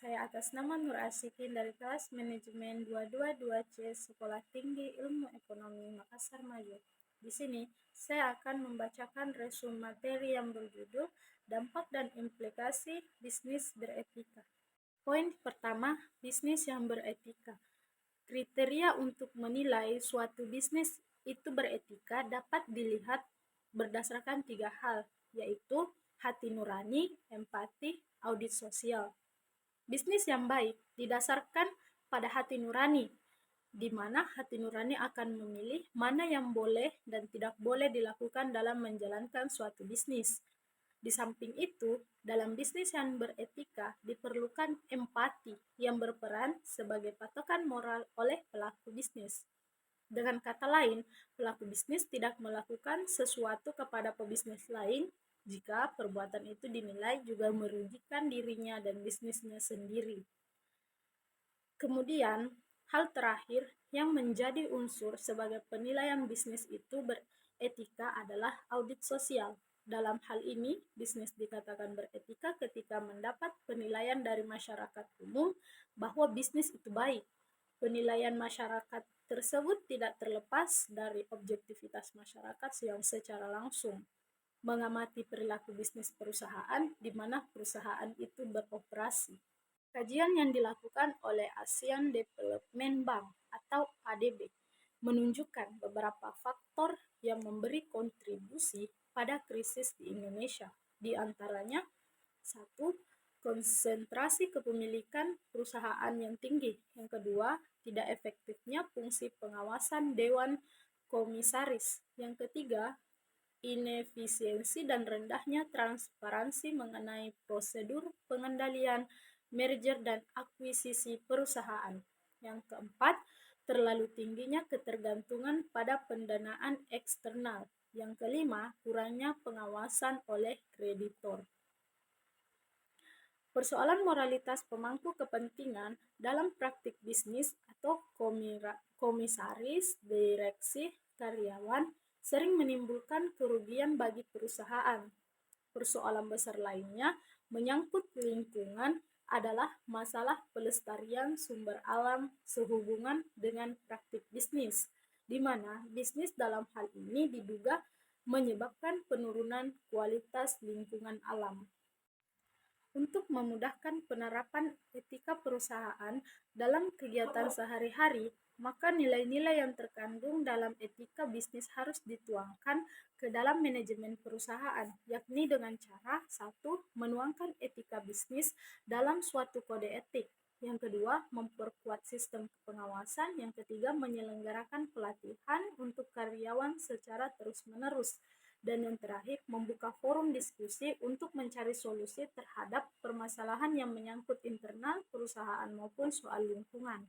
Saya atas nama Nur Asyikin dari kelas manajemen 222C Sekolah Tinggi Ilmu Ekonomi Makassar Maju. Di sini, saya akan membacakan resume materi yang berjudul Dampak dan Implikasi Bisnis Beretika. Poin pertama, bisnis yang beretika. Kriteria untuk menilai suatu bisnis itu beretika dapat dilihat berdasarkan 3 hal, yaitu hati nurani, empati, audit sosial. Bisnis yang baik didasarkan pada hati nurani, di mana hati nurani akan memilih mana yang boleh dan tidak boleh dilakukan dalam menjalankan suatu bisnis. Di samping itu, dalam bisnis yang beretika diperlukan empati yang berperan sebagai patokan moral oleh pelaku bisnis. Dengan kata lain, pelaku bisnis tidak melakukan sesuatu kepada pebisnis lain jika perbuatan itu dinilai juga merugikan dirinya dan bisnisnya sendiri. Kemudian, hal terakhir yang menjadi unsur sebagai penilaian bisnis itu beretika adalah audit sosial. Dalam hal ini, bisnis dikatakan beretika ketika mendapat penilaian dari masyarakat umum bahwa bisnis itu baik. Penilaian masyarakat tersebut tidak terlepas dari objektivitas masyarakat yang secara langsung mengamati perilaku bisnis perusahaan di mana perusahaan itu beroperasi. Kajian yang dilakukan oleh Asian Development Bank atau ADB menunjukkan beberapa faktor yang memberi kontribusi pada krisis di Indonesia. Di antaranya, 1. Konsentrasi kepemilikan perusahaan yang tinggi. Yang kedua, tidak efektifnya fungsi pengawasan Dewan Komisaris. Yang ketiga, inefisiensi dan rendahnya transparansi mengenai prosedur pengendalian merger dan akuisisi perusahaan. Yang keempat, terlalu tingginya ketergantungan pada pendanaan eksternal. Yang kelima, kurangnya pengawasan oleh kreditor. Persoalan moralitas pemangku kepentingan dalam praktik bisnis atau komisaris, direksi, karyawan sering menimbulkan kerugian bagi perusahaan. Persoalan besar lainnya menyangkut lingkungan adalah masalah pelestarian sumber alam sehubungan dengan praktik bisnis, di mana bisnis dalam hal ini diduga menyebabkan penurunan kualitas lingkungan alam. Untuk memudahkan penerapan etika perusahaan dalam kegiatan sehari-hari, maka nilai-nilai yang terkandung dalam etika bisnis harus dituangkan ke dalam manajemen perusahaan, yakni dengan cara 1. Menuangkan etika bisnis dalam suatu kode etik. Yang kedua, memperkuat sistem pengawasan. Yang ketiga, menyelenggarakan pelatihan untuk karyawan secara terus-menerus. Dan yang terakhir, membuka forum diskusi untuk mencari solusi terhadap permasalahan yang menyangkut internal perusahaan maupun soal lingkungan.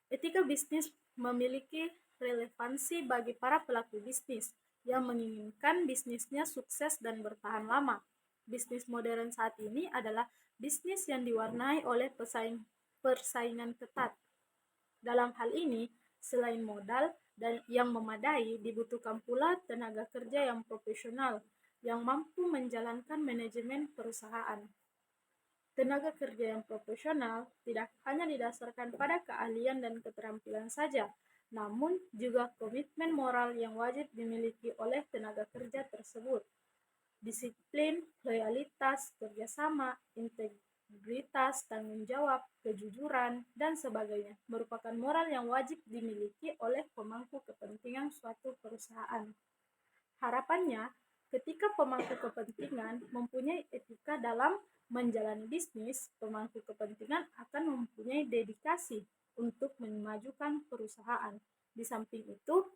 Etika bisnis memiliki relevansi bagi para pelaku bisnis yang menginginkan bisnisnya sukses dan bertahan lama. Bisnis modern saat ini adalah bisnis yang diwarnai oleh persaingan ketat. Dalam hal ini, selain modal dan yang memadai, dibutuhkan pula tenaga kerja yang profesional yang mampu menjalankan manajemen perusahaan. Tenaga kerja yang profesional tidak hanya didasarkan pada keahlian dan keterampilan saja, namun juga komitmen moral yang wajib dimiliki oleh tenaga kerja tersebut. Disiplin, loyalitas, kerjasama, integritas, tanggung jawab, kejujuran, dan sebagainya merupakan moral yang wajib dimiliki oleh pemangku kepentingan suatu perusahaan. Harapannya, ketika pemangku kepentingan mempunyai etika dalam menjalani bisnis, pemangku kepentingan akan mempunyai dedikasi untuk memajukan perusahaan. Di samping itu,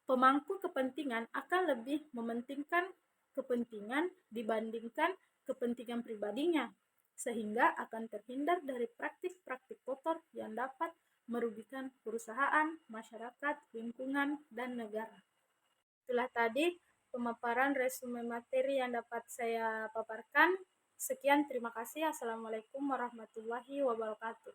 pemangku kepentingan akan lebih mementingkan kepentingan dibandingkan kepentingan pribadinya, sehingga akan terhindar dari praktik-praktik kotor yang dapat merugikan perusahaan, masyarakat, lingkungan, dan negara. Itulah tadi pemaparan resume materi yang dapat saya paparkan. Sekian, terima kasih. Assalamualaikum warahmatullahi wabarakatuh.